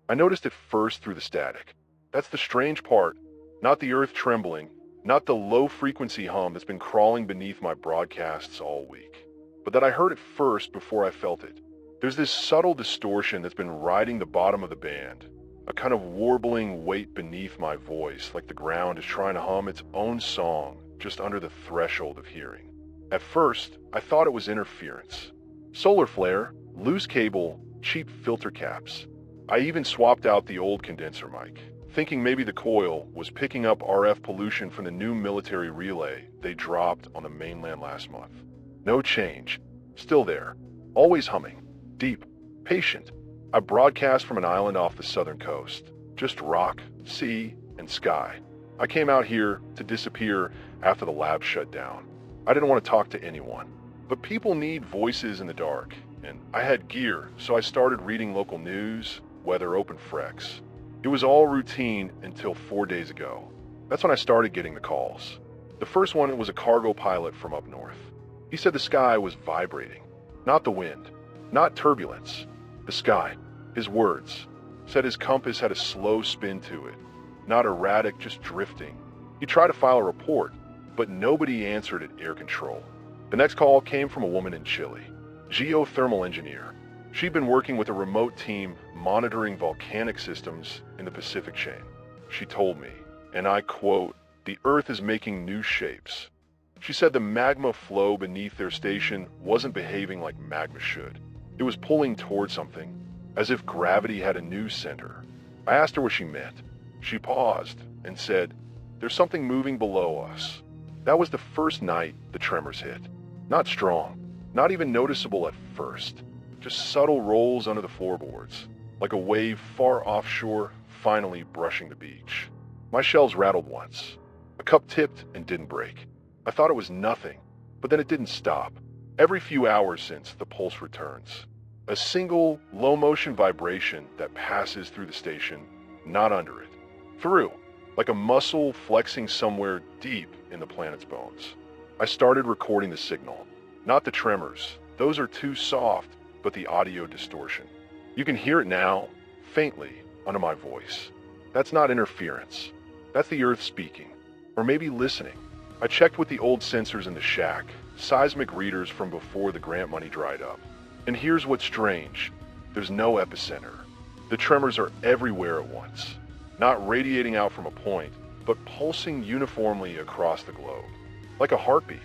I noticed it first through the static. That's the strange part, not the earth trembling, not the low-frequency hum that's been crawling beneath my broadcasts all week, but that I heard it first before I felt it. There's this subtle distortion that's been riding the bottom of the band, a kind of warbling weight beneath my voice, like the ground is trying to hum its own song just under the threshold of hearing. At first, I thought it was interference. Solar flare, loose cable, cheap filter caps. I even swapped out the old condenser mic, thinking maybe the coil was picking up RF pollution from the new military relay they dropped on the mainland last month. No change. Still there. Always humming. Deep. Patient. I broadcast from an island off the southern coast. Just rock, sea, and sky. I came out here to disappear after the lab shut down. I didn't want to talk to anyone. But people need voices in the dark, and I had gear, so I started reading local news, weather, open frex. It was all routine until 4 days ago. That's when I started getting the calls. The first one was a cargo pilot from up north. He said the sky was vibrating. Not the wind. Not turbulence. The sky. His words. Said his compass had a slow spin to it. Not erratic, just drifting. He tried to file a report, but nobody answered at air control. The next call came from a woman in Chile. Geothermal engineer. She'd been working with a remote team monitoring volcanic systems in the Pacific chain. She told me, and I quote, "The Earth is making new shapes." She said the magma flow beneath their station wasn't behaving like magma should. It was pulling toward something, as if gravity had a new center. I asked her what she meant. She paused and said, "There's something moving below us." That was the first night the tremors hit. Not strong, not even noticeable at first. Just subtle rolls under the floorboards, like a wave far offshore finally brushing the beach. My shells rattled once. A cup tipped and didn't break. I thought it was nothing, but then it didn't stop. Every few hours since, the pulse returns. A single, low-motion vibration that passes through the station, not under it. Through, like a muscle flexing somewhere deep in the planet's bones. I started recording the signal. Not the tremors. Those are too soft, but the audio distortion. You can hear it now, faintly, under my voice. That's not interference. That's the Earth speaking, or maybe listening. I checked with the old sensors in the shack, seismic readers from before the grant money dried up. And here's what's strange. There's no epicenter. The tremors are everywhere at once. Not radiating out from a point, but pulsing uniformly across the globe. Like a heartbeat.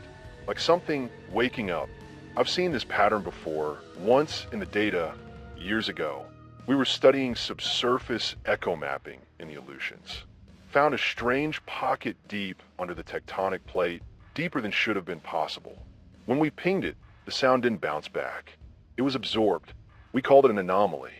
Like something waking up. I've seen this pattern before, once in the data, years ago. We were studying subsurface echo mapping in the Aleutians. Found a strange pocket deep under the tectonic plate, deeper than should have been possible. When we pinged it, the sound didn't bounce back. It was absorbed. We called it an anomaly.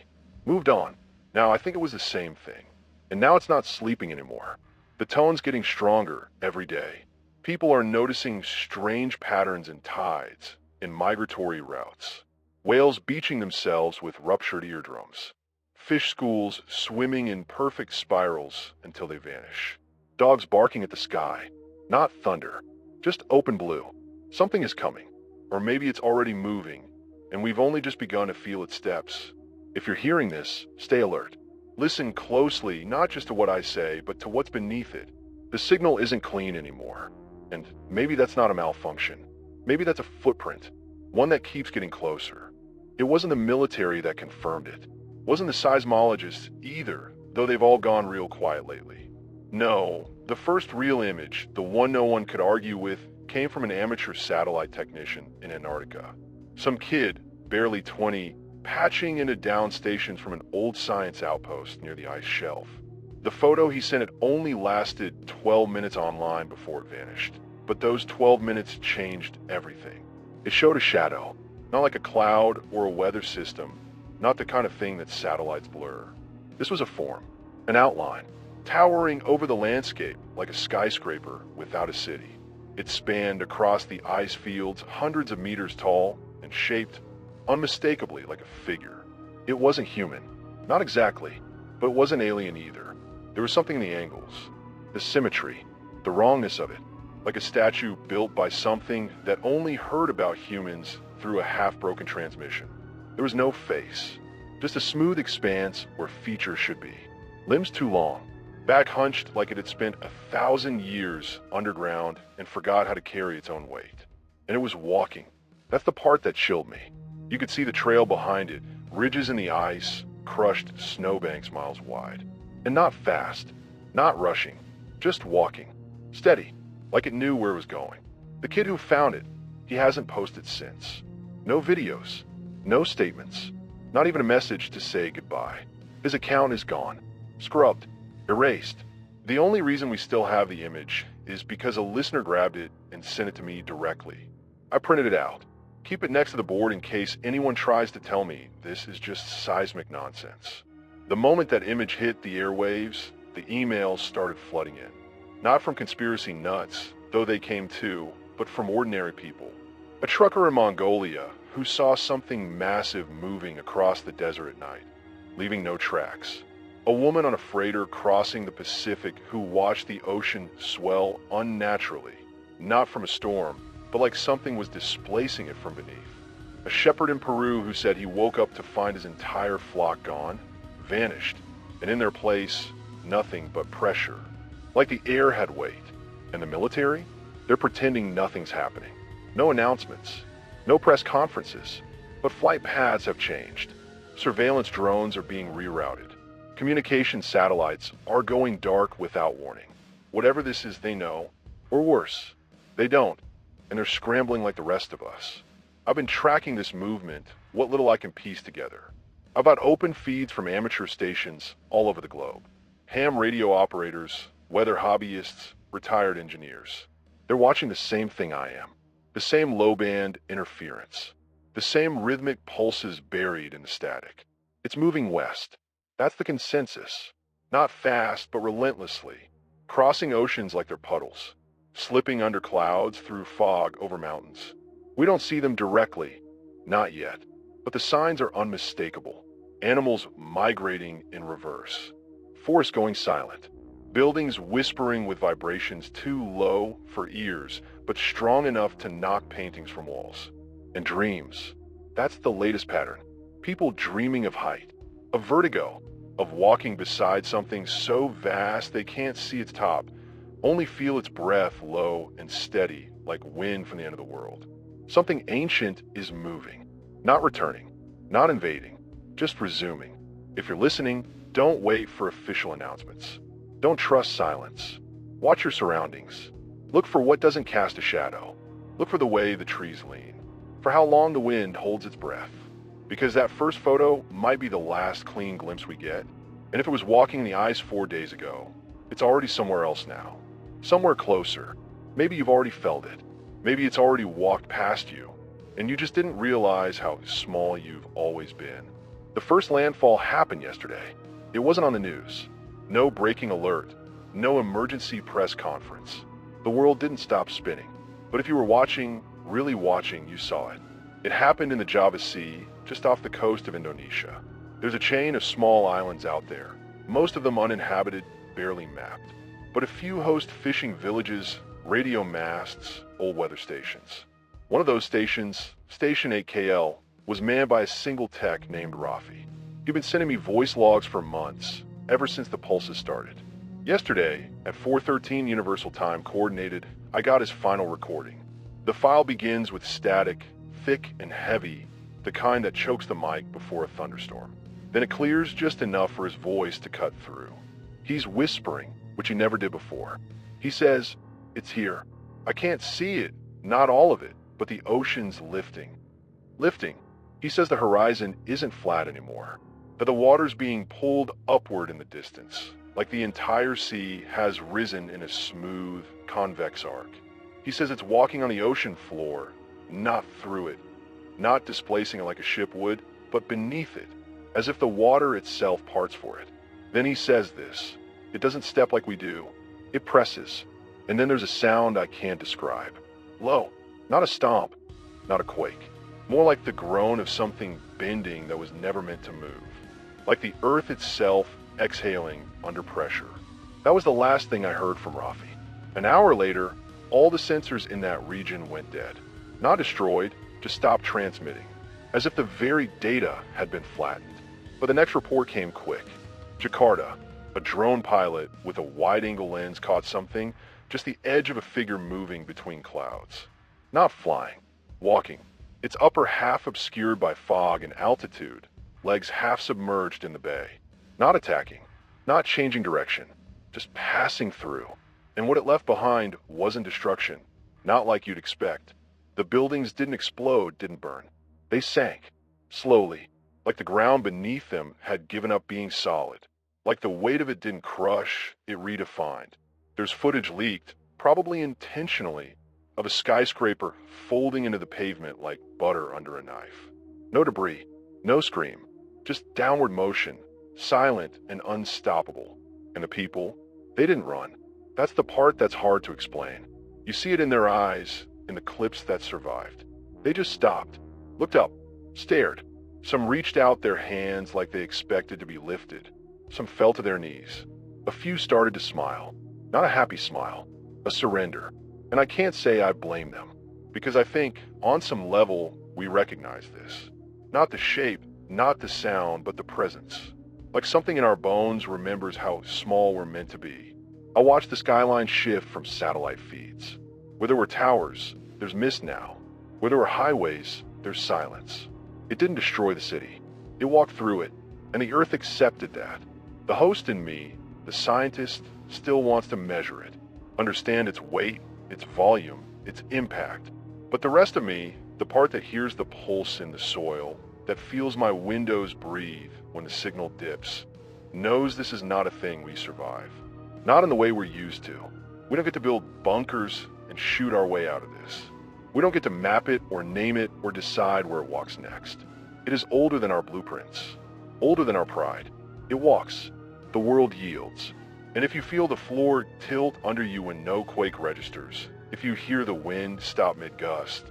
Moved on. Now I think it was the same thing. And now it's not sleeping anymore. The tone's getting stronger every day. People are noticing strange patterns in tides, in migratory routes. Whales beaching themselves with ruptured eardrums. Fish schools swimming in perfect spirals until they vanish. Dogs barking at the sky. Not thunder, just open blue. Something is coming. Or maybe it's already moving, and we've only just begun to feel its steps. If you're hearing this, stay alert. Listen closely, not just to what I say, but to what's beneath it. The signal isn't clean anymore. And maybe that's not a malfunction. Maybe that's a footprint, one that keeps getting closer. It wasn't the military that confirmed it. Wasn't the seismologists either, though they've all gone real quiet lately. No, the first real image, the one no one could argue with, came from an amateur satellite technician in Antarctica. Some kid, barely 20, patching into down stations from an old science outpost near the ice shelf. The photo he sent it only lasted 12 minutes online before it vanished. But those 12 minutes changed everything. It showed a shadow, not like a cloud or a weather system, not the kind of thing that satellites blur. This was a form, an outline, towering over the landscape like a skyscraper without a city. It spanned across the ice fields, hundreds of meters tall, and shaped unmistakably like a figure. It wasn't human, not exactly, but it wasn't alien either. There was something in the angles, the symmetry, the wrongness of it, like a statue built by something that only heard about humans through a half-broken transmission. There was no face, just a smooth expanse where features should be. Limbs too long, back hunched like it had spent 1,000 years underground and forgot how to carry its own weight. And it was walking. That's the part that chilled me. You could see the trail behind it, ridges in the ice, crushed snowbanks miles wide. And not fast, not rushing, just walking. Steady, like it knew where it was going. The kid who found it, he hasn't posted since. No videos, no statements, not even a message to say goodbye. His account is gone, scrubbed, erased. The only reason we still have the image is because a listener grabbed it and sent it to me directly. I printed it out. Keep it next to the board in case anyone tries to tell me this is just seismic nonsense. The moment that image hit the airwaves, the emails started flooding in. Not from conspiracy nuts, though they came too, but from ordinary people. A trucker in Mongolia who saw something massive moving across the desert at night, leaving no tracks. A woman on a freighter crossing the Pacific who watched the ocean swell unnaturally, not from a storm, but like something was displacing it from beneath. A shepherd in Peru who said he woke up to find his entire flock gone, vanished, and in their place, nothing but pressure. Like the air had weight. And the military? They're pretending nothing's happening. No announcements, no press conferences, but flight paths have changed. Surveillance drones are being rerouted. Communication satellites are going dark without warning. Whatever this is, they know, or worse, they don't, and they're scrambling like the rest of us. I've been tracking this movement, what little I can piece together. I've got open feeds from amateur stations all over the globe. Ham radio operators, weather hobbyists, retired engineers. They're watching the same thing I am. The same low-band interference. The same rhythmic pulses buried in the static. It's moving west. That's the consensus. Not fast, but relentlessly. Crossing oceans like they're puddles. Slipping under clouds through fog over mountains. We don't see them directly. Not yet. But the signs are unmistakable. Animals migrating in reverse. Forests going silent. Buildings whispering with vibrations too low for ears, but strong enough to knock paintings from walls. And dreams. That's the latest pattern. People dreaming of height, of vertigo, of walking beside something so vast they can't see its top, only feel its breath low and steady like wind from the end of the world. Something ancient is moving, not returning, not invading, just resuming. If you're listening, don't wait for official announcements. Don't trust silence. Watch your surroundings. Look for what doesn't cast a shadow. Look for the way the trees lean. For how long the wind holds its breath. Because that first photo might be the last clean glimpse we get. And if it was walking the ice 4 days ago, it's already somewhere else now. Somewhere closer. Maybe you've already felt it. Maybe it's already walked past you. And you just didn't realize how small you've always been. The first landfall happened yesterday. It wasn't on the news. No breaking alert. No emergency press conference. The world didn't stop spinning. But if you were watching, really watching, you saw it. It happened in the Java Sea, just off the coast of Indonesia. There's a chain of small islands out there, most of them uninhabited, barely mapped. But a few host fishing villages, radio masts, old weather stations. One of those stations, Station 8KL, was manned by a single tech named Rafi. He'd been sending me voice logs for months, ever since the pulses started. Yesterday, at 4:13 Universal Time Coordinated, I got his final recording. The file begins with static, thick and heavy, the kind that chokes the mic before a thunderstorm. Then it clears just enough for his voice to cut through. He's whispering, which he never did before. He says, "It's here. I can't see it, not all of it, but the ocean's lifting." Lifting. He says the horizon isn't flat anymore, that the water's being pulled upward in the distance, like the entire sea has risen in a smooth, convex arc. He says it's walking on the ocean floor, not through it, not displacing it like a ship would, but beneath it, as if the water itself parts for it. Then he says this. It doesn't step like we do. It presses, and then there's a sound I can't describe. Low, not a stomp, not a quake. More like the groan of something bending that was never meant to move. Like the earth itself exhaling under pressure. That was the last thing I heard from Rafi. An hour later, all the sensors in that region went dead. Not destroyed, just stopped transmitting. As if the very data had been flattened. But the next report came quick. Jakarta, a drone pilot with a wide-angle lens caught something, just the edge of a figure moving between clouds. Not flying, walking, its upper half obscured by fog and altitude, legs half submerged in the bay. Not attacking, not changing direction, just passing through. And what it left behind wasn't destruction, not like you'd expect. The buildings didn't explode, didn't burn. They sank, slowly, like the ground beneath them had given up being solid. Like the weight of it didn't crush, it redefined. There's footage leaked, probably intentionally, of a skyscraper folding into the pavement like butter under a knife. No debris, no scream, just downward motion, silent and unstoppable. And the people, they didn't run. That's the part that's hard to explain. You see it in their eyes, in the clips that survived. They just stopped, looked up, stared. Some reached out their hands like they expected to be lifted. Some fell to their knees. A few started to smile. Not a happy smile, a surrender. And I can't say I blame them, because I think, on some level, we recognize this. Not the shape, not the sound, but the presence. Like something in our bones remembers how small we're meant to be. I watched the skyline shift from satellite feeds. Where there were towers, there's mist now. Where there were highways, there's silence. It didn't destroy the city. It walked through it, and the Earth accepted that. The host in me, the scientist, still wants to measure it, understand its weight, its volume, its impact. But the rest of me, the part that hears the pulse in the soil, that feels my windows breathe when the signal dips, knows this is not a thing we survive. Not in the way we're used to. We don't get to build bunkers and shoot our way out of this. We don't get to map it or name it or decide where it walks next. It is older than our blueprints, older than our pride. It walks. The world yields. And if you feel the floor tilt under you when no quake registers, if you hear the wind stop mid-gust,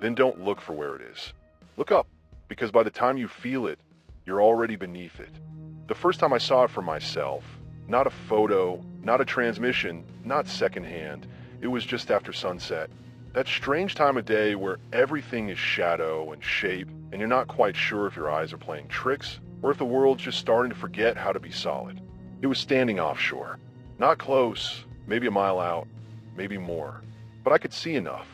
then don't look for where it is. Look up, because by the time you feel it, you're already beneath it. The first time I saw it for myself, not a photo, not a transmission, not secondhand, it was just after sunset. That strange time of day where everything is shadow and shape, and you're not quite sure if your eyes are playing tricks, or if the world's just starting to forget how to be solid. It was standing offshore. Not close, maybe a mile out, maybe more. But I could see enough.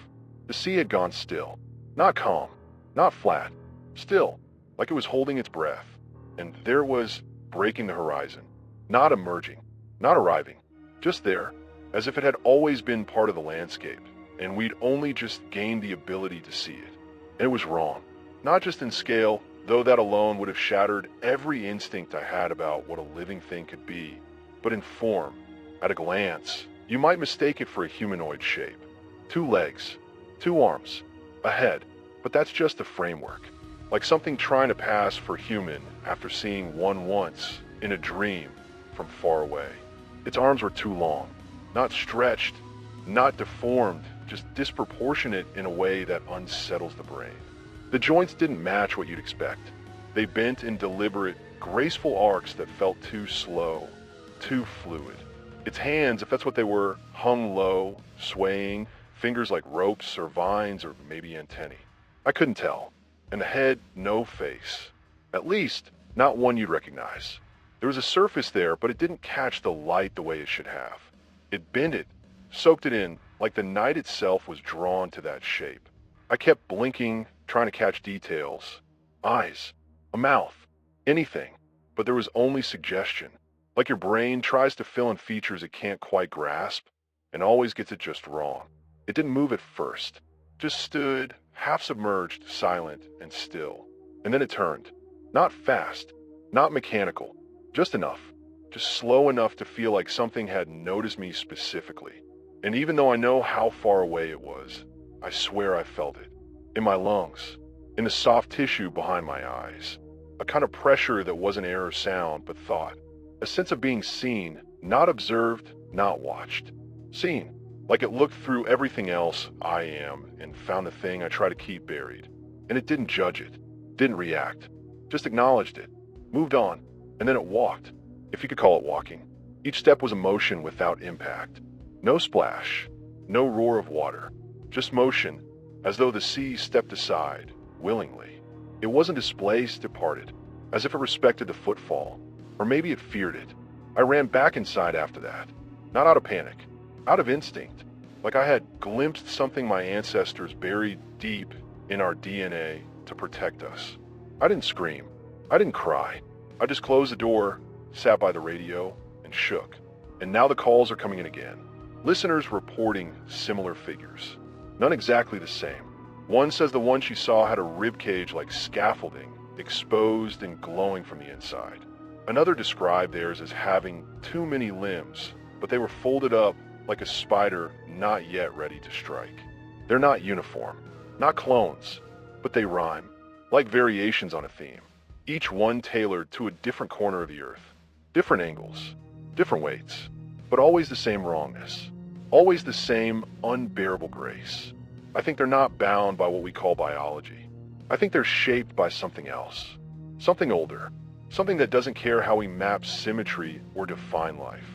The sea had gone still. Not calm, not flat. Still, like it was holding its breath. And there it was, breaking the horizon. Not emerging, not arriving. Just there, as if it had always been part of the landscape, and we'd only just gained the ability to see it. And it was wrong. Not just in scale, though that alone would have shattered every instinct I had about what a living thing could be, but in form. At a glance, you might mistake it for a humanoid shape. 2 legs, 2 arms, a head, but that's just the framework. Like something trying to pass for human after seeing one once, in a dream, from far away. Its arms were too long, not stretched, not deformed, just disproportionate in a way that unsettles the brain. The joints didn't match what you'd expect. They bent in deliberate, graceful arcs that felt too slow, too fluid. Its hands, if that's what they were, hung low, swaying, fingers like ropes or vines or maybe antennae. I couldn't tell. And the head, no face. At least, not one you'd recognize. There was a surface there, but it didn't catch the light the way it should have. It bent it, soaked it in, like the night itself was drawn to that shape. I kept blinking, trying to catch details. Eyes, a mouth, anything. But there was only suggestion. Like your brain tries to fill in features it can't quite grasp, and always gets it just wrong. It didn't move at first. Just stood, half submerged, silent, and still. And then it turned. Not fast, not mechanical. Just enough. Just slow enough to feel like something had noticed me specifically. And even though I know how far away it was, I swear I felt it. In my lungs. In the soft tissue behind my eyes. A kind of pressure that wasn't air or sound, but thought. A sense of being seen, not observed, not watched. Seen. Like it looked through everything else I am and found the thing I try to keep buried. And it didn't judge it. Didn't react. Just acknowledged it. Moved on. And then it walked. If you could call it walking. Each step was a motion without impact. No splash. No roar of water. Just motion, as though the sea stepped aside, willingly. It wasn't displaced, it parted. as if it respected the footfall, or maybe it feared it. I ran back inside after that, not out of panic, out of instinct, like I had glimpsed something my ancestors buried deep in our DNA to protect us. I didn't scream. I didn't cry. I just closed the door, sat by the radio, and shook. And now the calls are coming in again. Listeners reporting similar figures. None exactly the same. One says the one she saw had a ribcage like scaffolding, exposed and glowing from the inside. Another described theirs as having too many limbs, but they were folded up like a spider not yet ready to strike. They're not uniform, not clones, but they rhyme, like variations on a theme, each one tailored to a different corner of the earth. Different angles, different weights, but always the same wrongness, always the same unbearable grace. I think they're not bound by what we call biology. I think they're shaped by something else, something older, something that doesn't care how we map symmetry or define life.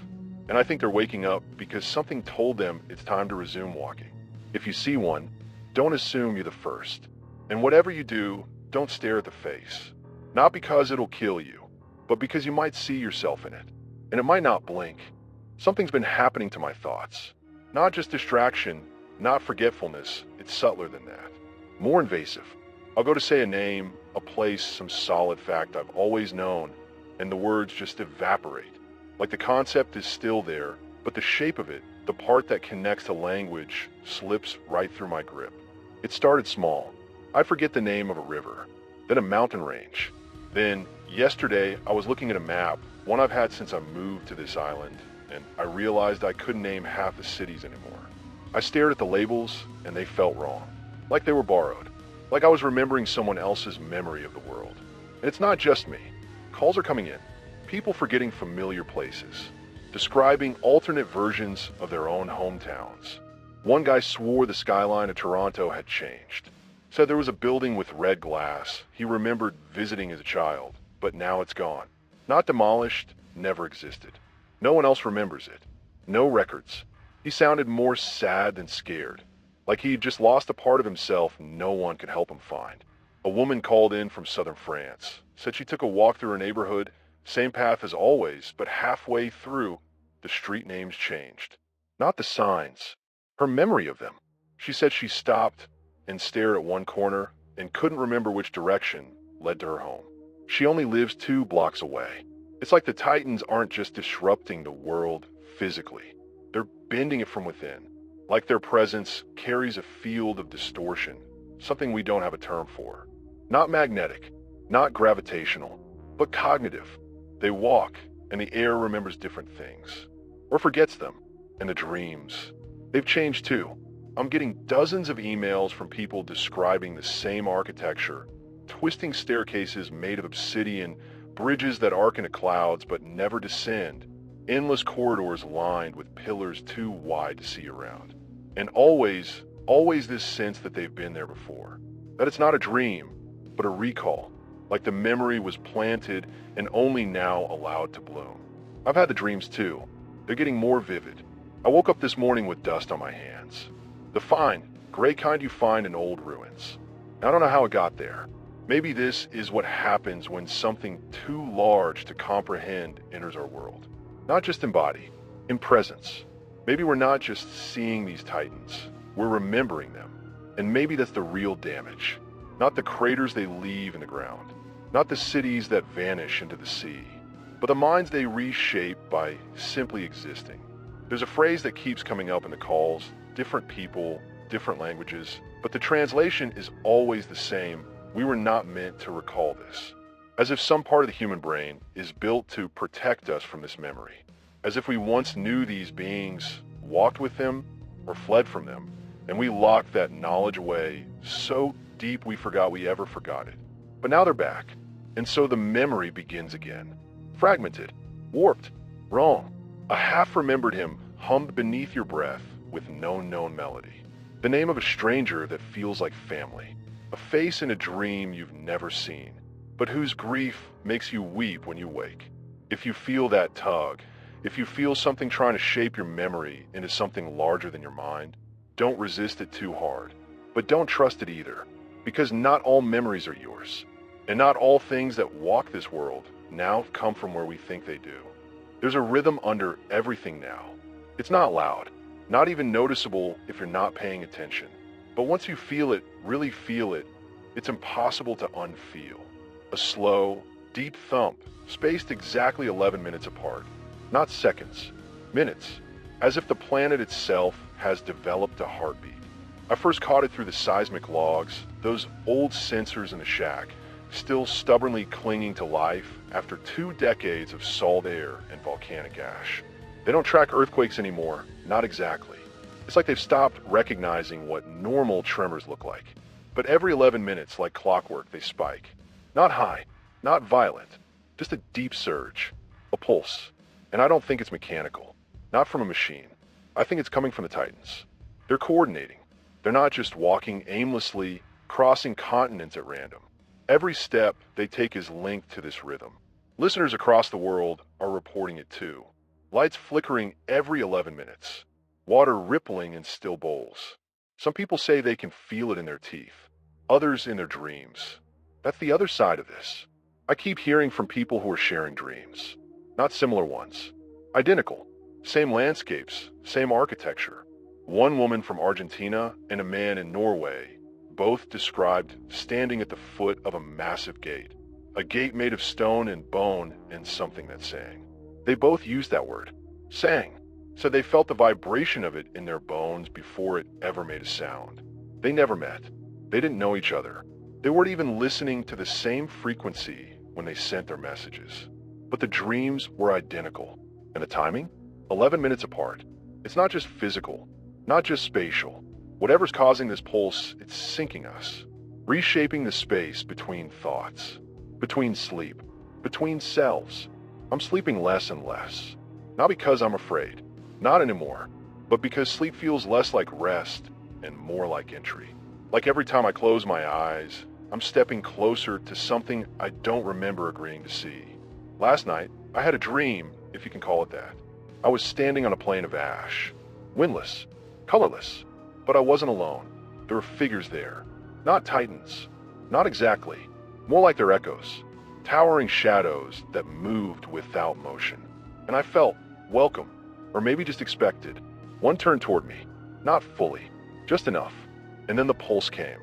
And I think they're waking up because something told them it's time to resume walking. If you see one, don't assume you're the first. And whatever you do, don't stare at the face. Not because it'll kill you, but because you might see yourself in it. And it might not blink. Something's been happening to my thoughts. Not just distraction, not forgetfulness, it's subtler than that. More invasive. I'll go to say a name, a place, some solid fact I've always known, and the words just evaporate. Like the concept is still there, but the shape of it, the part that connects to language, slips right through my grip. It started small. I forget the name of a river, then a mountain range. Then, yesterday, I was looking at a map, one I've had since I moved to this island, and I realized I couldn't name half the cities anymore. I stared at the labels, and they felt wrong. Like they were borrowed. Like I was remembering someone else's memory of the world. And it's not just me. Calls are coming in. People forgetting familiar places. Describing alternate versions of their own hometowns. One guy swore the skyline of Toronto had changed. Said there was a building with red glass he remembered visiting as a child, but now it's gone. Not demolished, never existed. No one else remembers it. No records. He sounded more sad than scared. Like he'd just lost a part of himself no one could help him find. A woman called in from southern France. Said she took a walk through her neighborhood, same path as always, but halfway through, the street names changed. Not the signs. Her memory of them. She said she stopped and stared at one corner and couldn't remember which direction led to her home. She only lives 2 blocks away. It's like the Titans aren't just disrupting the world physically. They're bending it from within. Like their presence carries a field of distortion, something we don't have a term for. Not magnetic, not gravitational, but cognitive. They walk, and the air remembers different things. Or forgets them, and the dreams. They've changed too. I'm getting dozens of emails from people describing the same architecture, twisting staircases made of obsidian, bridges that arc into clouds but never descend, endless corridors lined with pillars too wide to see around. And always this sense that they've been there before. That it's not a dream, but a recall, like the memory was planted and only now allowed to bloom. I've had the dreams too. They're getting more vivid. I woke up this morning with dust on my hands. The fine, gray kind you find in old ruins. I don't know how it got there. Maybe this is what happens when something too large to comprehend enters our world. Not just in body, in presence. Maybe we're not just seeing these titans, we're remembering them. And maybe that's the real damage. Not the craters they leave in the ground. Not the cities that vanish into the sea. But the minds they reshape by simply existing. There's a phrase that keeps coming up in the calls, different people, different languages, but the translation is always the same. We were not meant to recall this. As if some part of the human brain is built to protect us from this memory. As if we once knew these beings, walked with them, or fled from them, and we locked that knowledge away so deep we forgot we ever forgot it. But now they're back, and so the memory begins again. Fragmented, warped, wrong. A half-remembered hymn hummed beneath your breath with no known melody. The name of a stranger that feels like family. A face in a dream you've never seen, but whose grief makes you weep when you wake. If you feel that tug, if you feel something trying to shape your memory into something larger than your mind, don't resist it too hard. But don't trust it either, because not all memories are yours. And not all things that walk this world now come from where we think they do. There's a rhythm under everything now. It's not loud, not even noticeable if you're not paying attention. But once you feel it, really feel it, it's impossible to unfeel. A slow, deep thump, spaced exactly 11 minutes apart. Not seconds, minutes, as if the planet itself has developed a heartbeat. I first caught it through the seismic logs, those old sensors in the shack, still stubbornly clinging to life after 2 decades of salt air and volcanic ash. They don't track earthquakes anymore, not exactly. It's like they've stopped recognizing what normal tremors look like. But every 11 minutes, like clockwork, they spike. Not high, not violent, just a deep surge, a pulse. And I don't think it's mechanical, not from a machine. I think it's coming from the Titans. They're coordinating. They're not just walking aimlessly, crossing continents at random. Every step they take is linked to this rhythm. Listeners across the world are reporting it too. Lights flickering every 11 minutes. Water rippling in still bowls. Some people say they can feel it in their teeth. Others in their dreams. That's the other side of this. I keep hearing from people who are sharing dreams. Not similar ones. Identical. Same landscapes, same architecture. One woman from Argentina and a man in Norway both described standing at the foot of a massive gate. A gate made of stone and bone and something that sang. They both used that word. Sang. So they felt the vibration of it in their bones before it ever made a sound. They never met. They didn't know each other. They weren't even listening to the same frequency when they sent their messages. But the dreams were identical. And the timing? 11 minutes apart. It's not just physical, not just spatial. Whatever's causing this pulse, it's sinking us, reshaping the space between thoughts, between sleep, between selves. I'm sleeping less and less. Not because I'm afraid, not anymore, but because sleep feels less like rest and more like entry. Like every time I close my eyes, I'm stepping closer to something I don't remember agreeing to see. Last night, I had a dream, if you can call it that. I was standing on a plain of ash, windless, colorless, but I wasn't alone. There were figures there, not titans, not exactly, more like their echoes, towering shadows that moved without motion. And I felt welcome, or maybe just expected. One turned toward me, not fully, just enough. And then the pulse came.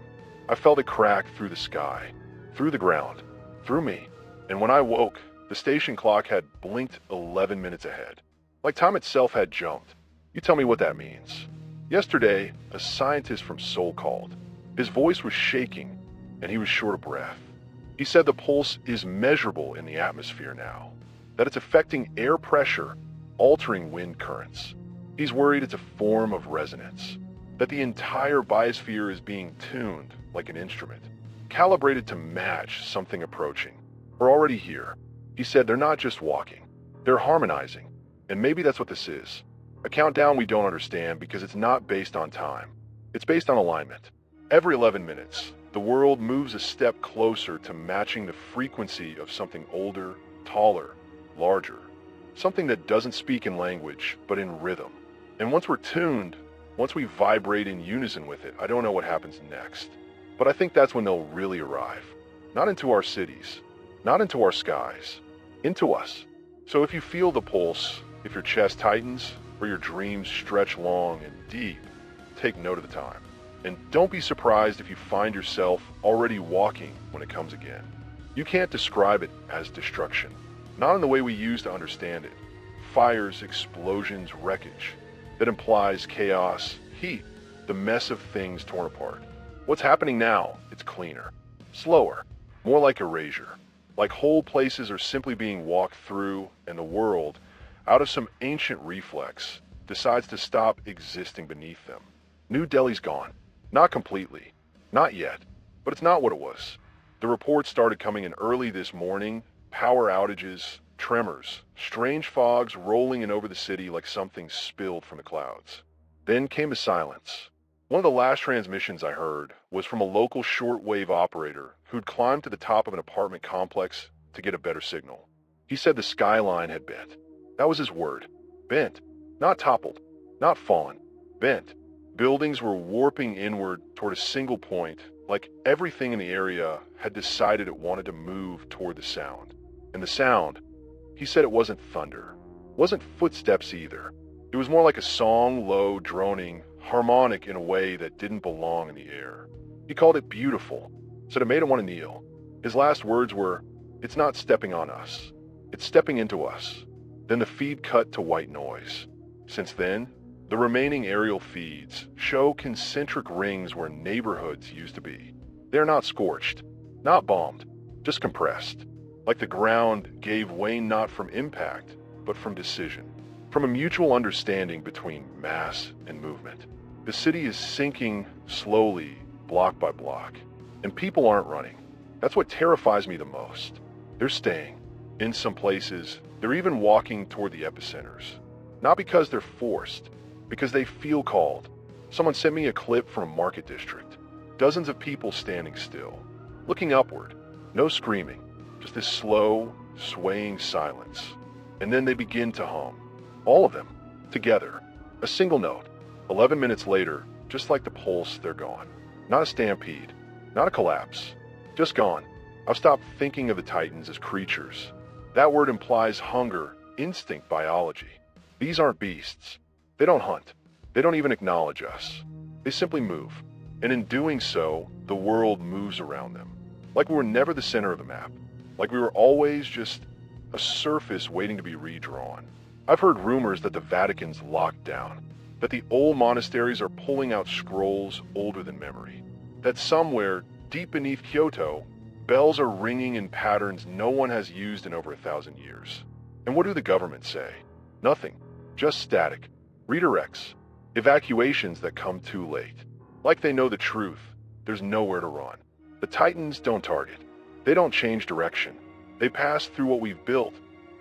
I felt it crack through the sky, through the ground, through me. And when I woke, the station clock had blinked 11 minutes ahead. Like time itself had jumped. You tell me what that means. Yesterday, a scientist from Seoul called. His voice was shaking, and he was short of breath. He said the pulse is measurable in the atmosphere now, that it's affecting air pressure, altering wind currents. He's worried it's a form of resonance, that the entire biosphere is being tuned like an instrument, calibrated to match something approaching. We're already here. He said they're not just walking, they're harmonizing. And maybe that's what this is. A countdown we don't understand because it's not based on time. It's based on alignment. Every 11 minutes, the world moves a step closer to matching the frequency of something older, taller, larger. Something that doesn't speak in language, but in rhythm. And once we're tuned, once we vibrate in unison with it, I don't know what happens next. But I think that's when they'll really arrive. Not into our cities, not into our skies, into us. So if you feel the pulse, if your chest tightens, or your dreams stretch long and deep, take note of the time. And don't be surprised if you find yourself already walking when it comes again. You can't describe it as destruction, not in the way we use to understand it. Fires, explosions, wreckage. That implies chaos, heat, the mess of things torn apart. What's happening now, it's cleaner, slower, more like erasure. Like whole places are simply being walked through, and the world, out of some ancient reflex, decides to stop existing beneath them. New Delhi's gone. Not completely. Not yet. But it's not what it was. The reports started coming in early this morning. Power outages, tremors, strange fogs rolling in over the city like something spilled from the clouds. Then came a silence. One of the last transmissions I heard was from a local shortwave operator who'd climbed to the top of an apartment complex to get a better signal. He said the skyline had bent. That was his word. Bent. Not toppled. Not fallen. Bent. Buildings were warping inward toward a single point, Like everything in the area had decided it wanted to move toward the sound. And the sound, he said it wasn't thunder, wasn't footsteps either. It was more like a song, low, droning, harmonic in a way that didn't belong in the air. He called it beautiful, said it made him want to kneel. His last words were, "It's not stepping on us, it's stepping into us." Then the feed cut to white noise. Since then, the remaining aerial feeds show concentric rings where neighborhoods used to be. They are not scorched, not bombed, just compressed, like the ground gave way not from impact, but from decision, from a mutual understanding between mass and movement. The city is sinking slowly, block by block, and people aren't running. That's what terrifies me the most. They're staying. In some places, they're even walking toward the epicenters. Not because they're forced, because they feel called. Someone sent me a clip from a market district. Dozens of people standing still, looking upward. No screaming, just this slow, swaying silence. And then they begin to hum. All of them, together. A single note. 11 minutes later, just like the pulse, they're gone. Not a stampede, not a collapse. Just gone. I've stopped thinking of the Titans as creatures. That word implies hunger, instinct biology. These aren't beasts. They don't hunt. They don't even acknowledge us. They simply move. And in doing so, the world moves around them. Like we were never the center of the map. Like we were always just a surface waiting to be redrawn. I've heard rumors that the Vatican's locked down. That the old monasteries are pulling out scrolls older than memory. That somewhere, deep beneath Kyoto, bells are ringing in patterns no one has used in over 1,000 years. And what do the governments say? Nothing. Just static. Redirects. Evacuations that come too late. Like they know the truth. There's nowhere to run. The Titans don't target. They don't change direction. They pass through what we've built,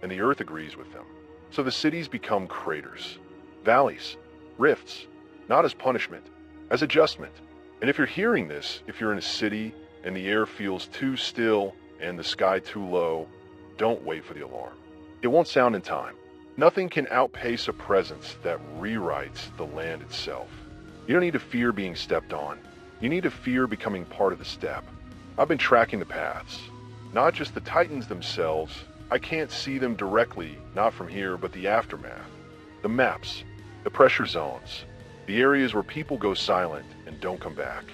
and the Earth agrees with them. So the cities become craters. Valleys. Rifts. Not as punishment. As adjustment. And if you're hearing this, if you're in a city, and the air feels too still and the sky too low, don't wait for the alarm. It won't sound in time. Nothing can outpace a presence that rewrites the land itself. You don't need to fear being stepped on. You need to fear becoming part of the step. I've been tracking the paths. Not just the Titans themselves. I can't see them directly, not from here, but the aftermath. The maps, the pressure zones, the areas where people go silent and don't come back.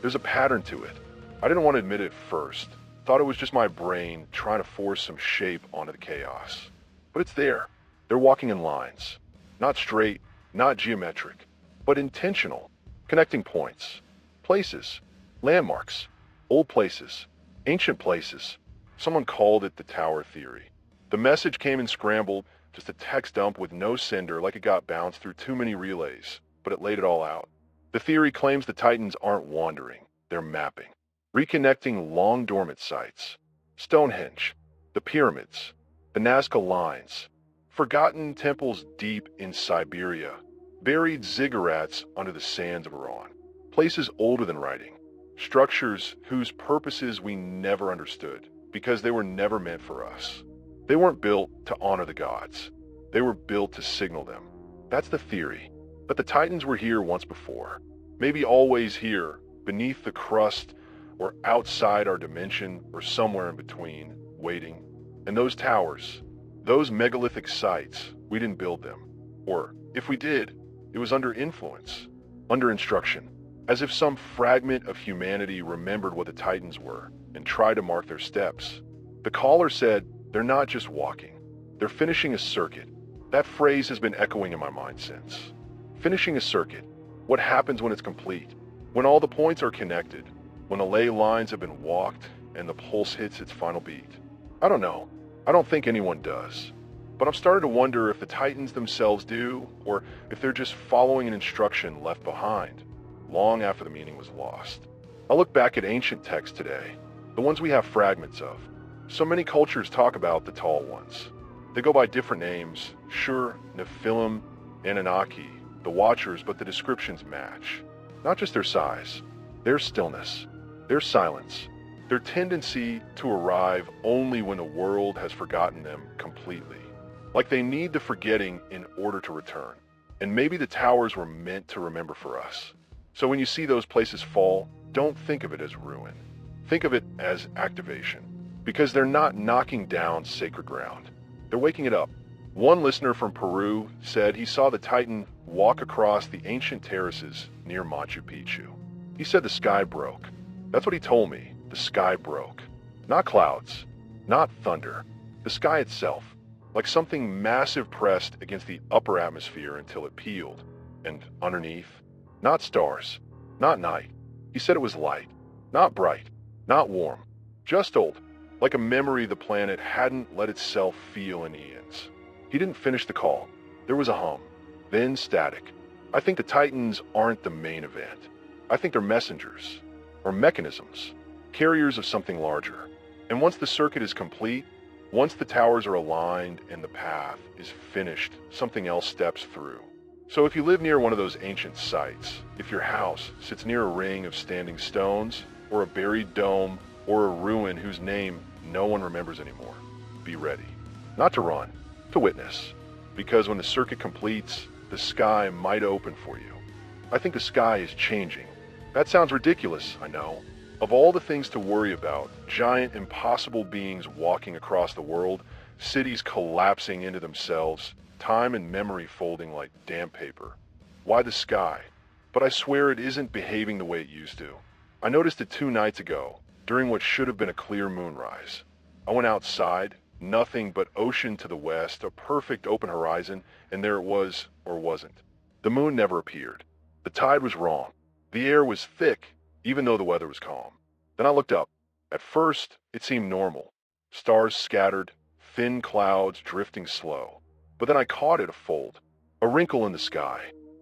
There's a pattern to it. I didn't want to admit it first. Thought it was just my brain trying to force some shape onto the chaos. But it's there. They're walking in lines. Not straight, not geometric, but intentional. Connecting points. Places. Landmarks. Old places. Ancient places. Someone called it the Tower Theory. The message came in scrambled, just a text dump with no sender, like it got bounced through too many relays, but it laid it all out. The theory claims the Titans aren't wandering. They're mapping. Reconnecting long-dormant sites, Stonehenge, the pyramids, the Nazca lines, forgotten temples deep in Siberia, buried ziggurats under the sands of Iran, places older than writing, structures whose purposes we never understood because they were never meant for us. They weren't built to honor the gods. They were built to signal them. That's the theory. But the Titans were here once before, maybe always here, beneath the crust, or outside our dimension, or somewhere in between, waiting. And those towers, those megalithic sites, we didn't build them. Or, if we did, it was under influence, under instruction, as if some fragment of humanity remembered what the Titans were and tried to mark their steps. The caller said, they're not just walking, they're finishing a circuit. That phrase has been echoing in my mind since. Finishing a circuit. What happens when it's complete? When all the points are connected? When the ley lines have been walked and the pulse hits its final beat? I don't know. I don't think anyone does. But I'm starting to wonder if the Titans themselves do, or if they're just following an instruction left behind, long after the meaning was lost. I look back at ancient texts today, the ones we have fragments of. So many cultures talk about the tall ones. They go by different names, sure, Nephilim, Anunnaki, the Watchers, but the descriptions match. Not just their size, their stillness, their silence, their tendency to arrive only when the world has forgotten them completely. Like they need the forgetting in order to return. And maybe the towers were meant to remember for us. So when you see those places fall, don't think of it as ruin. Think of it as activation. Because they're not knocking down sacred ground. They're waking it up. One listener from Peru said he saw the Titan walk across the ancient terraces near Machu Picchu. He said the sky broke. That's what he told me. The sky broke. Not clouds. Not thunder. The sky itself. Like something massive pressed against the upper atmosphere until it peeled. And underneath, not stars. Not night. He said it was light. Not bright. Not warm. Just old. Like a memory the planet hadn't let itself feel in eons. He didn't finish the call. There was a hum. Then static. I think the Titans aren't the main event. I think they're messengers. Or mechanisms. Carriers of something larger. And once the circuit is complete, once the towers are aligned and the path is finished, something else steps through. So if you live near one of those ancient sites, if your house sits near a ring of standing stones, or a buried dome, or a ruin whose name no one remembers anymore, be ready. Not to run, to witness. Because when the circuit completes, the sky might open for you. I think the sky is changing. That sounds ridiculous, I know. Of all the things to worry about, giant impossible beings walking across the world, cities collapsing into themselves, time and memory folding like damp paper. Why the sky? But I swear it isn't behaving the way it used to. I noticed it 2 nights ago, during what should have been a clear moonrise. I went outside, nothing but ocean to the west, a perfect open horizon, and there it was, or wasn't. The moon never appeared. The tide was wrong. The air was thick, even though the weather was calm. Then I looked up. At first, it seemed normal. Stars scattered, thin clouds drifting slow. But then I caught it a fold. A wrinkle in the sky.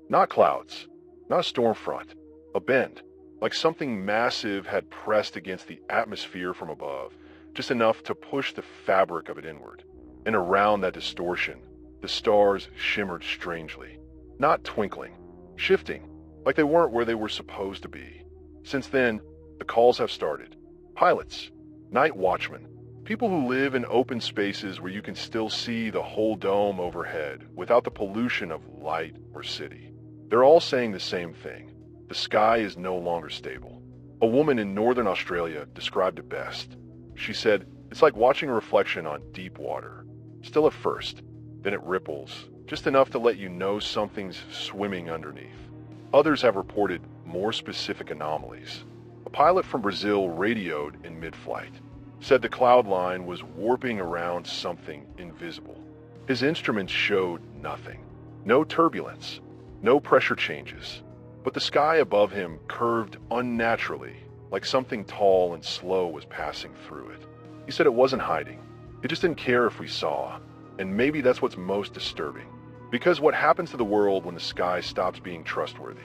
Not clouds. Not a storm front. A bend. Like something massive had pressed against the atmosphere from above, just enough to push the fabric of it inward. And around that distortion, the stars shimmered strangely. Not twinkling. Shifting. Like they weren't where they were supposed to be. Since then, the calls have started. Pilots. Night watchmen. People who live in open spaces where you can still see the whole dome overhead without the pollution of light or city. They're all saying the same thing. The sky is no longer stable. A woman in northern Australia described it best. She said, it's like watching a reflection on deep water. Still at first, then it ripples, just enough to let you know something's swimming underneath. Others have reported more specific anomalies. A pilot from Brazil radioed in mid-flight, said the cloud line was warping around something invisible. His instruments showed nothing. No turbulence, no pressure changes. But the sky above him curved unnaturally, like something tall and slow was passing through it. He said it wasn't hiding. It just didn't care if we saw. And maybe that's what's most disturbing. Because what happens to the world when the sky stops being trustworthy?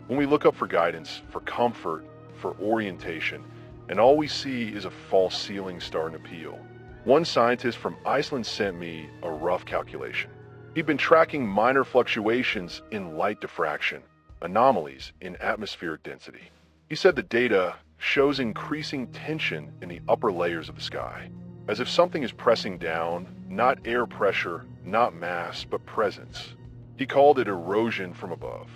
When we look up for guidance, for comfort, for orientation, and all we see is a false ceiling starting to peel. One scientist from Iceland sent me a rough calculation. He'd been tracking minor fluctuations in light diffraction, anomalies in atmospheric density. He said the data shows increasing tension in the upper layers of the sky, as if something is pressing down, not air pressure, not mass, but presence. He called it erosion from above.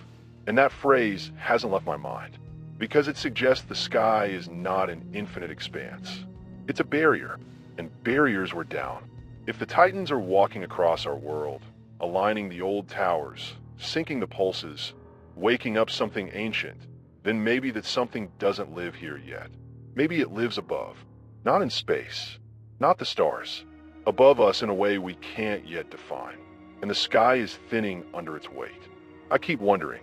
And that phrase hasn't left my mind, because it suggests the sky is not an infinite expanse. It's a barrier, and barriers were down. If the Titans are walking across our world, aligning the old towers, syncing the pulses, waking up something ancient, then maybe that something doesn't live here yet. Maybe it lives above, not in space, not the stars, above us in a way we can't yet define, and the sky is thinning under its weight. I keep wondering,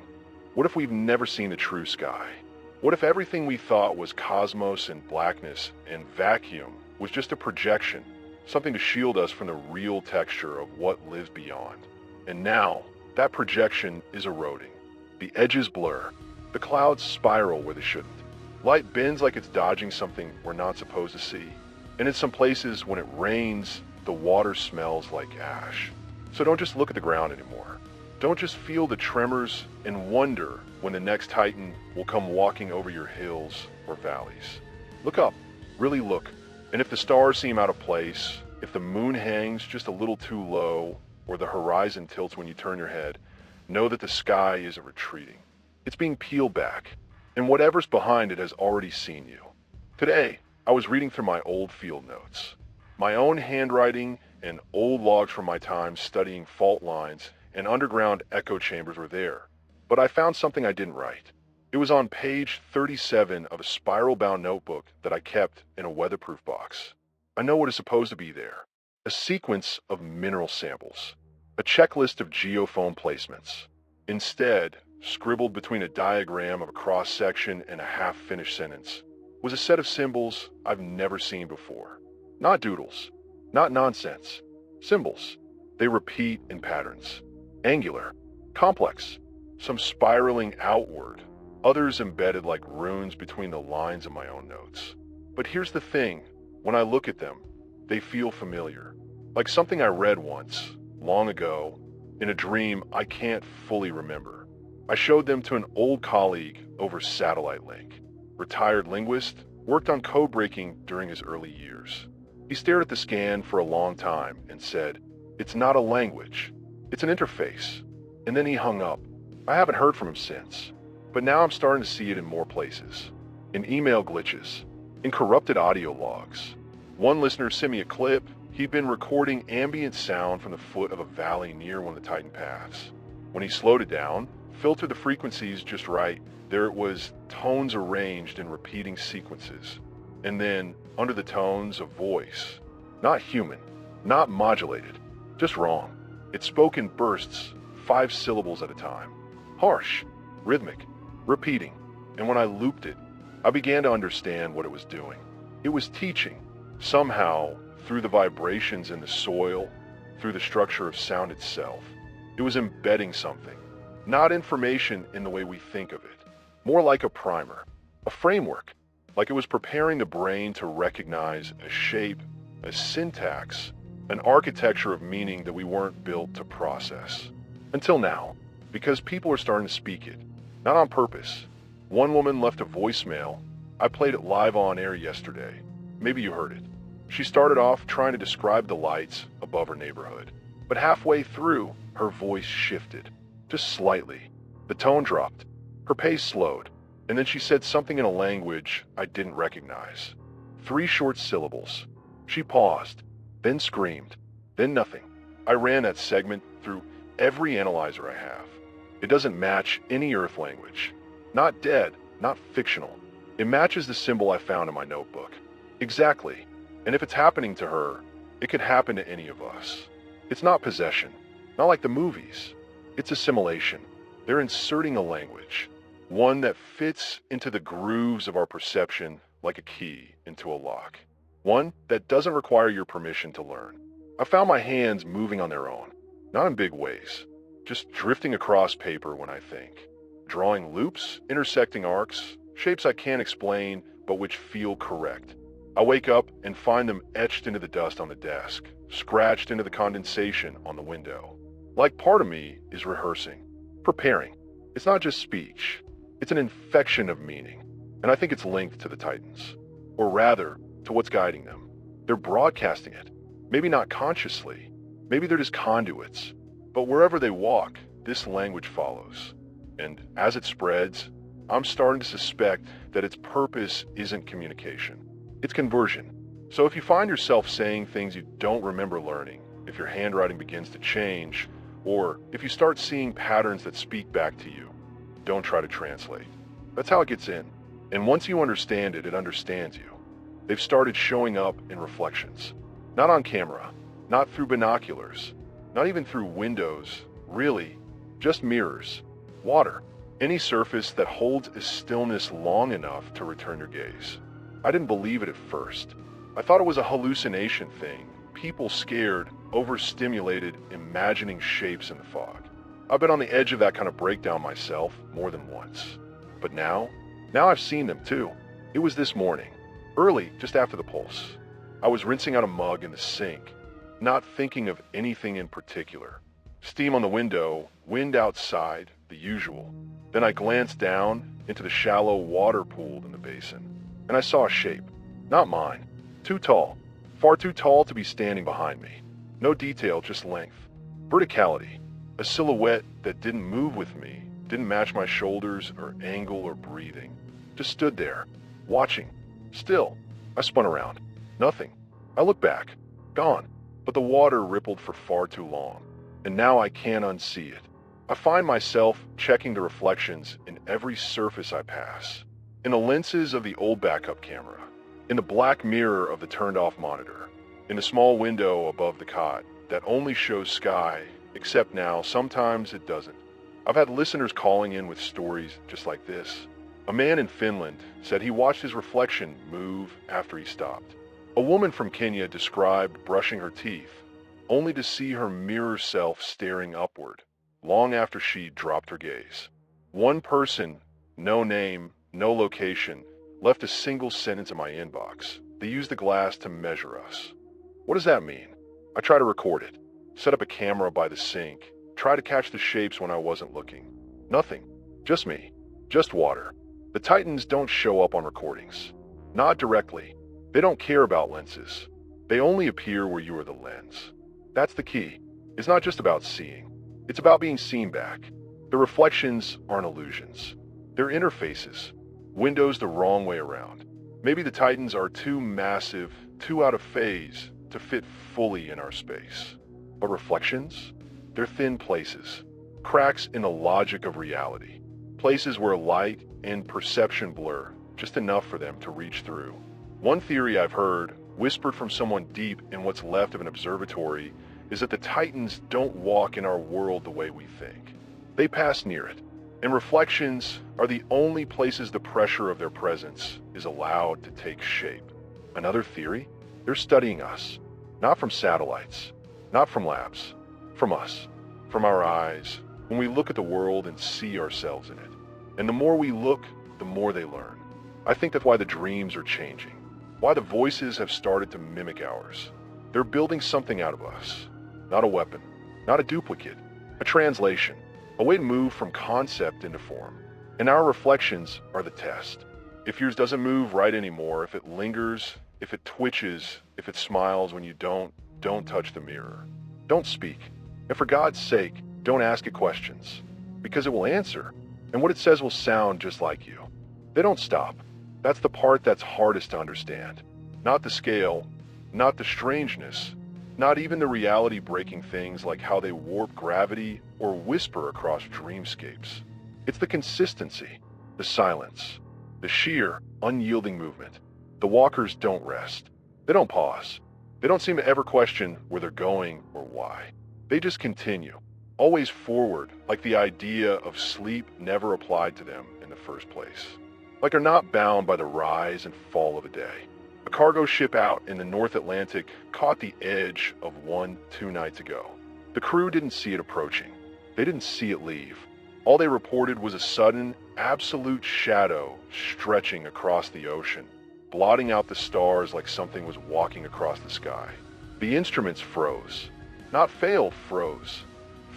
what if we've never seen the true sky? What if everything we thought was cosmos and blackness and vacuum was just a projection, something to shield us from the real texture of what lives beyond? And now, that projection is eroding. The edges blur. The clouds spiral where they shouldn't. Light bends like it's dodging something we're not supposed to see. And in some places, when it rains, the water smells like ash. So don't just look at the ground anymore. Don't just feel the tremors and wonder when the next Titan will come walking over your hills or valleys. Look up. Really look. And if the stars seem out of place, if the moon hangs just a little too low, or the horizon tilts when you turn your head, know that the sky isn't retreating. It's being peeled back. and whatever's behind it has already seen you. Today, I was reading through my old field notes. My own handwriting and old logs from my time studying fault lines and underground echo chambers were there. But I found something I didn't write. It was on page 37 of a spiral-bound notebook that I kept in a weatherproof box. I know what is supposed to be there. A sequence of mineral samples. A checklist of geophone placements. Instead, scribbled between a diagram of a cross-section and a half-finished sentence, was a set of symbols I've never seen before. Not doodles. Not nonsense. Symbols. They repeat in patterns. Angular. Complex. Some spiraling outward. Others embedded like runes between the lines of my own notes. But here's the thing. When I look at them, they feel familiar. Like something I read once, long ago, in a dream I can't fully remember. I showed them to an old colleague over satellite link. Retired linguist, worked on code breaking during his early years. He stared at the scan for a long time and said, "It's not a language, it's an interface." And then he hung up. I haven't heard from him since, but now I'm starting to see it in more places. In email glitches, in corrupted audio logs. One listener sent me a clip. He'd been recording ambient sound from the foot of a valley near one of the Titan Paths. When he slowed it down, filtered the frequencies just right, there it was, tones arranged in repeating sequences. And then, under the tones, a voice. Not human, not modulated, just wrong. It spoke in bursts, 5 syllables at a time. Harsh, rhythmic, repeating. And when I looped it, I began to understand what it was doing. It was teaching, somehow, through the vibrations in the soil, through the structure of sound itself. It was embedding something, not information in the way we think of it, more like a primer, a framework, like it was preparing the brain to recognize a shape, a syntax, an architecture of meaning that we weren't built to process. Until now, because people are starting to speak it, not on purpose. One woman left a voicemail. I played it live on air yesterday. Maybe you heard it. She started off trying to describe the lights above her neighborhood, but halfway through, her voice shifted, just slightly. The tone dropped, her pace slowed, and then she said something in a language I didn't recognize. 3 short syllables. She paused, then screamed, then nothing. I ran that segment through every analyzer I have. It doesn't match any Earth language. Not dead, not fictional. It matches the symbol I found in my notebook. Exactly. And if it's happening to her, it could happen to any of us. It's not possession, not like the movies. It's assimilation. They're inserting a language, one that fits into the grooves of our perception like a key into a lock. One that doesn't require your permission to learn. I found my hands moving on their own, not in big ways, just drifting across paper when I think. Drawing loops, intersecting arcs, shapes I can't explain but which feel correct. I wake up and find them etched into the dust on the desk, scratched into the condensation on the window. Like part of me is rehearsing, preparing. It's not just speech. It's an infection of meaning. And I think it's linked to the Titans. Or rather, to what's guiding them. They're broadcasting it. Maybe not consciously. Maybe they're just conduits. But wherever they walk, this language follows. And as it spreads, I'm starting to suspect that its purpose isn't communication. It's conversion. So if you find yourself saying things you don't remember learning, if your handwriting begins to change, or if you start seeing patterns that speak back to you, don't try to translate. That's how it gets in. And once you understand it, it understands you. They've started showing up in reflections. Not on camera, not through binoculars, not even through windows, really, just mirrors, water, any surface that holds a stillness long enough to return your gaze. I didn't believe it at first. I thought it was a hallucination thing, people scared, overstimulated, imagining shapes in the fog. I've been on the edge of that kind of breakdown myself more than once. But now I've seen them too. It was this morning, early, just after the pulse. I was rinsing out a mug in the sink, not thinking of anything in particular. Steam on the window, wind outside, the usual. Then I glanced down into the shallow water pool in the basin, and I saw a shape. Not mine. Too tall. Far too tall to be standing behind me. No detail, just length. Verticality. A silhouette that didn't move with me, didn't match my shoulders or angle or breathing. just stood there, watching. Still, I spun around. Nothing. I looked back. Gone. But the water rippled for far too long, and now I can't unsee it. I find myself checking the reflections in every surface I pass. In the lenses of the old backup camera, in the black mirror of the turned-off monitor, in the small window above the cot that only shows sky, except now sometimes it doesn't. I've had listeners calling in with stories just like this. A man in Finland said he watched his reflection move after he stopped. A woman from Kenya described brushing her teeth, only to see her mirror self staring upward, long after she dropped her gaze. One person, no name, no location, left a single sentence in my inbox. They used the glass to measure us. What does that mean? I try to record it, set up a camera by the sink, try to catch the shapes when I wasn't looking. Nothing. Just me. Just water. The Titans don't show up on recordings. Not directly. They don't care about lenses. They only appear where you are the lens. That's the key. It's not just about seeing. It's about being seen back. The reflections aren't illusions. They're interfaces. Windows the wrong way around. Maybe the Titans are too massive, too out of phase to fit fully in our space. But reflections? They're thin places. Cracks in the logic of reality. Places where light and perception blur, just enough for them to reach through. One theory I've heard, whispered from someone deep in what's left of an observatory, is that the Titans don't walk in our world the way we think. They pass near it, and reflections are the only places the pressure of their presence is allowed to take shape. Another theory? They're studying us. Not from satellites, not from labs, from us, from our eyes, when we look at the world and see ourselves in it. And the more we look, the more they learn. I think that's why the dreams are changing. Why the voices have started to mimic ours. They're building something out of us. Not a weapon, not a duplicate, a translation, a way to move from concept into form. And our reflections are the test. If yours doesn't move right anymore, if it lingers, if it twitches, if it smiles when you don't touch the mirror. Don't speak. And for God's sake, don't ask it questions. Because it will answer, and what it says will sound just like you. They don't stop. That's the part that's hardest to understand. Not the scale, not the strangeness, not even the reality-breaking things like how they warp gravity or whisper across dreamscapes. It's the consistency, the silence, the sheer, unyielding movement. The walkers don't rest. They don't pause. They don't seem to ever question where they're going or why. They just continue, always forward, like the idea of sleep never applied to them in the first place. Like they're not bound by the rise and fall of a day. A cargo ship out in the North Atlantic caught the edge of one 2 nights ago. The crew didn't see it approaching. They didn't see it leave. All they reported was a sudden, absolute shadow stretching across the ocean, blotting out the stars like something was walking across the sky. The instruments froze. Not failed, froze.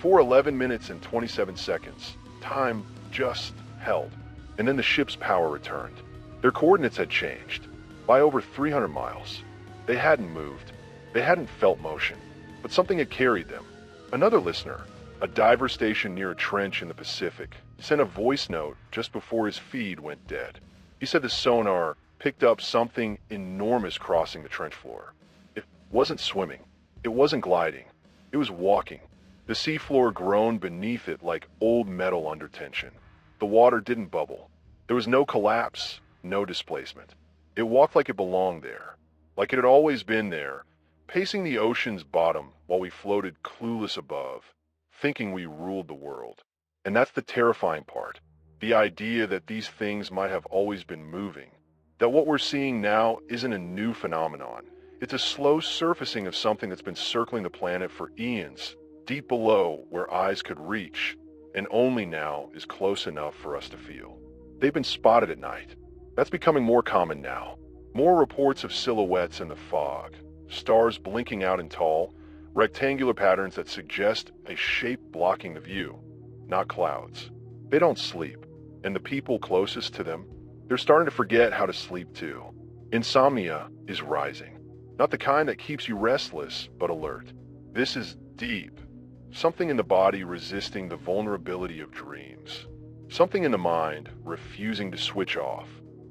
For 11 minutes and 27 seconds, time just held. And then the ship's power returned. Their coordinates had changed, by over 300 miles. They hadn't moved. They hadn't felt motion, but something had carried them. Another listener, a diver stationed near a trench in the Pacific, sent a voice note just before his feed went dead. He said the sonar picked up something enormous crossing the trench floor. It wasn't swimming. It wasn't gliding. It was walking. The seafloor groaned beneath it like old metal under tension. The water didn't bubble. There was no collapse, no displacement. It walked like it belonged there, like it had always been there, pacing the ocean's bottom while we floated clueless above, thinking we ruled the world. And that's the terrifying part, the idea that these things might have always been moving, that what we're seeing now isn't a new phenomenon. It's a slow surfacing of something that's been circling the planet for eons, deep below where eyes could reach, and only now is close enough for us to feel. They've been spotted at night. That's becoming more common now. More reports of silhouettes in the fog, stars blinking out in tall, rectangular patterns that suggest a shape blocking the view, not clouds. They don't sleep, and the people closest to them, they're starting to forget how to sleep too. Insomnia is rising. Not the kind that keeps you restless, but alert. This is deep. Something in the body resisting the vulnerability of dreams. Something in the mind refusing to switch off.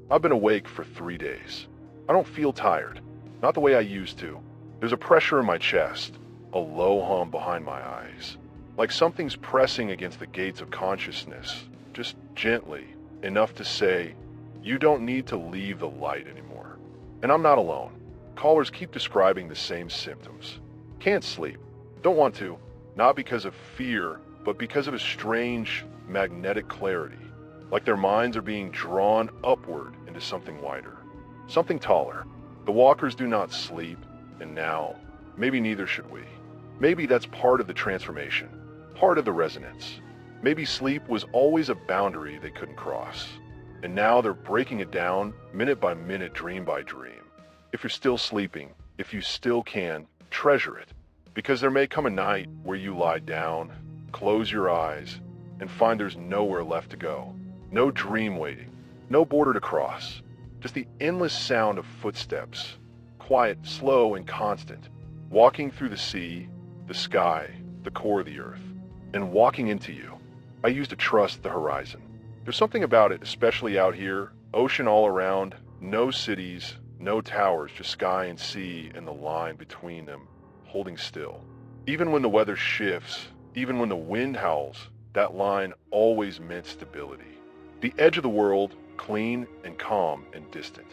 I've been awake for 3 days. I don't feel tired. Not the way I used to. There's a pressure in my chest, a low hum behind my eyes. Like something's pressing against the gates of consciousness, just gently, enough to say, you don't need to leave the light anymore. And I'm not alone. Callers keep describing the same symptoms. Can't sleep. Don't want to. Not because of fear, but because of a strange, magnetic clarity. Like their minds are being drawn upward into something wider. Something taller. The walkers do not sleep, and now, maybe neither should we. Maybe that's part of the transformation. Part of the resonance. Maybe sleep was always a boundary they couldn't cross. And now they're breaking it down, minute by minute, dream by dream. If you're still sleeping, if you still can, treasure it. Because there may come a night where you lie down, close your eyes, and find there's nowhere left to go. No dream waiting, no border to cross. Just the endless sound of footsteps, quiet, slow, and constant, walking through the sea, the sky, the core of the earth, and walking into you. I used to trust the horizon. There's something about it, especially out here, ocean all around, no cities, no towers, just sky and sea and the line between them, holding still. Even when the weather shifts, even when the wind howls, that line always meant stability. The edge of the world, clean and calm and distant.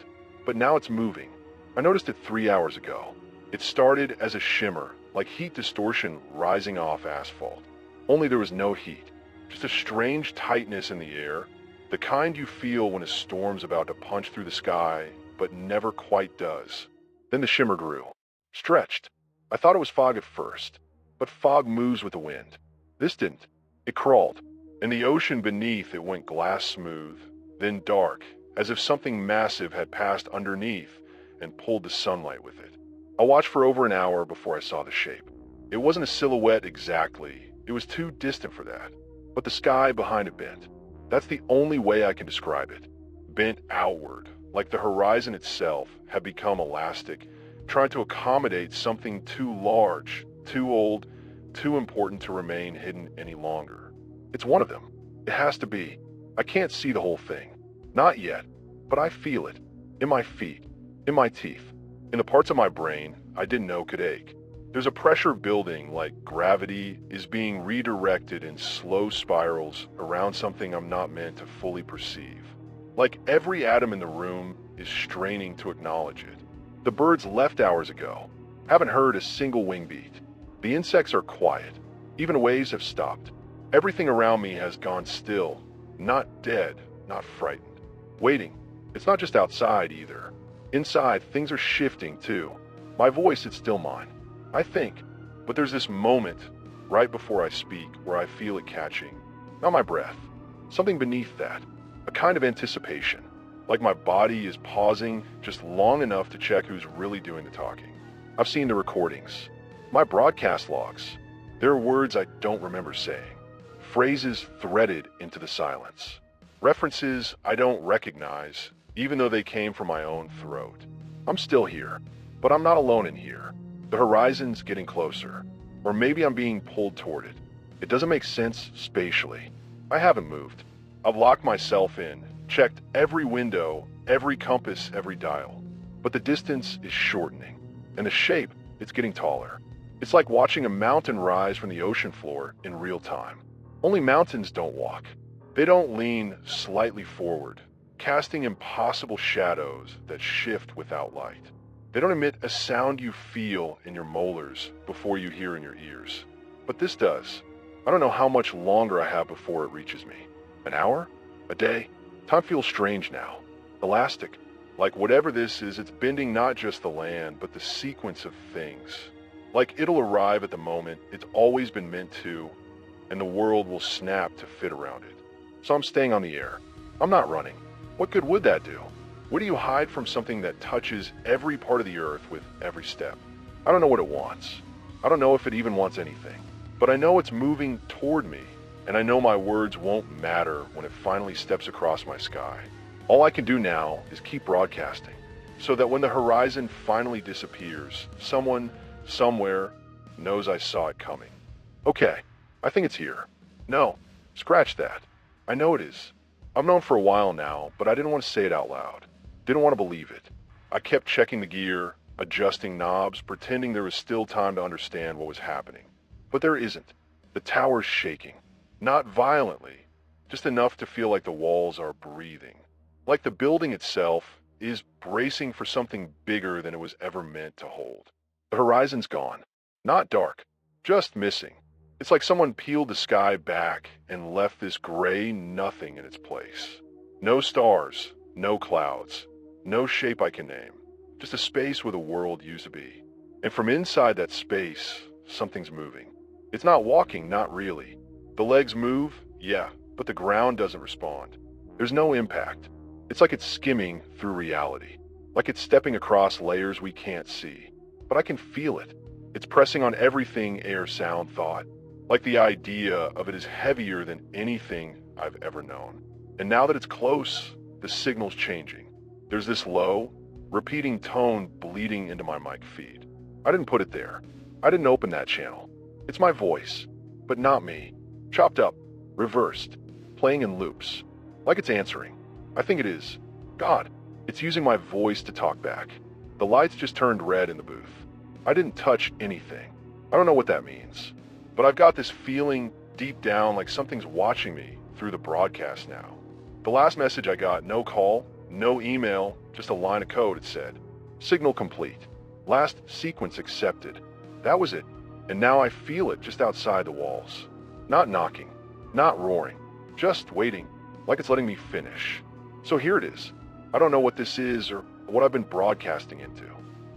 But now it's moving. I noticed it 3 hours ago. It started as a shimmer, like heat distortion rising off asphalt. Only there was no heat. Just a strange tightness in the air, the kind you feel when a storm's about to punch through the sky, but never quite does. Then the shimmer grew, stretched. I thought it was fog at first, but fog moves with the wind. This didn't. It crawled, and the ocean beneath it went glass smooth, then dark, as if something massive had passed underneath and pulled the sunlight with it. I watched for over an hour before I saw the shape. It wasn't a silhouette exactly. It was too distant for that. But the sky behind it bent. That's the only way I can describe it. Bent outward, like the horizon itself had become elastic, trying to accommodate something too large, too old, too important to remain hidden any longer. It's one of them. It has to be. I can't see the whole thing. Not yet, but I feel it. In my feet, in my teeth, in the parts of my brain I didn't know could ache. There's a pressure building, like gravity is being redirected in slow spirals around something I'm not meant to fully perceive. Like every atom in the room is straining to acknowledge it. The birds left hours ago. Haven't heard a single wing beat. The insects are quiet. Even waves have stopped. Everything around me has gone still. Not dead, not frightened. Waiting. It's not just outside either. Inside, things are shifting too. My voice, it's still mine. I think, but there's this moment right before I speak where I feel it catching. Not my breath. Something beneath that. A kind of anticipation. Like my body is pausing just long enough to check who's really doing the talking. I've seen the recordings. My broadcast logs. There are words I don't remember saying. Phrases threaded into the silence. References I don't recognize, even though they came from my own throat. I'm still here, but I'm not alone in here. The horizon's getting closer, or maybe I'm being pulled toward it. It doesn't make sense spatially. I haven't moved. I've locked myself in, checked every window, every compass, every dial. But the distance is shortening, and the shape, it's getting taller. It's like watching a mountain rise from the ocean floor in real time. Only mountains don't walk. They don't lean slightly forward, casting impossible shadows that shift without light. They don't emit a sound you feel in your molars before you hear in your ears. But this does. I don't know how much longer I have before it reaches me. An hour? A day? Time feels strange now. Elastic. Like whatever this is, it's bending not just the land, but the sequence of things. Like it'll arrive at the moment it's always been meant to, and the world will snap to fit around it. So I'm staying on the air. I'm not running. What good would that do? Where do you hide from something that touches every part of the earth with every step? I don't know what it wants. I don't know if it even wants anything. But I know it's moving toward me, and I know my words won't matter when it finally steps across my sky. All I can do now is keep broadcasting, so that when the horizon finally disappears, someone, somewhere, knows I saw it coming. Okay, I think it's here. No, scratch that. I know it is. I've known for a while now, but I didn't want to say it out loud. Didn't want to believe it. I kept checking the gear, adjusting knobs, pretending there was still time to understand what was happening. But there isn't. The tower's shaking. Not violently, just enough to feel like the walls are breathing. Like the building itself is bracing for something bigger than it was ever meant to hold. The horizon's gone. Not dark, just missing. It's like someone peeled the sky back and left this gray nothing in its place. No stars, no clouds, no shape I can name. Just a space where the world used to be. And from inside that space, something's moving. It's not walking, not really. The legs move, yeah, but the ground doesn't respond. There's no impact. It's like it's skimming through reality. Like it's stepping across layers we can't see. But I can feel it. It's pressing on everything air, sound, thought. Like the idea of it is heavier than anything I've ever known. And now that it's close, the signal's changing. There's this low, repeating tone bleeding into my mic feed. I didn't put it there. I didn't open that channel. It's my voice, but not me. Chopped up, reversed, playing in loops. Like it's answering. I think it is. God, it's using my voice to talk back. The lights just turned red in the booth. I didn't touch anything. I don't know what that means. But I've got this feeling deep down like something's watching me through the broadcast now. The last message I got, no call, no email, just a line of code, it said, "Signal complete. Last sequence accepted." That was it. And now I feel it just outside the walls. Not knocking, not roaring, just waiting, like it's letting me finish. So here it is. I don't know what this is or what I've been broadcasting into.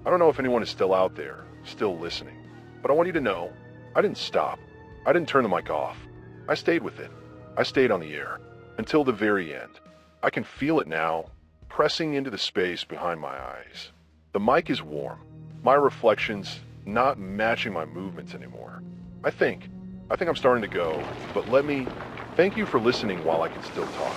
I don't know if anyone is still out there, still listening. But I want you to know, I didn't stop. I didn't turn the mic off. I stayed with it. I stayed on the air. Until the very end. I can feel it now, pressing into the space behind my eyes. The mic is warm. My reflections not matching my movements anymore. I think I'm starting to go, but let me thank you for listening while I can still talk.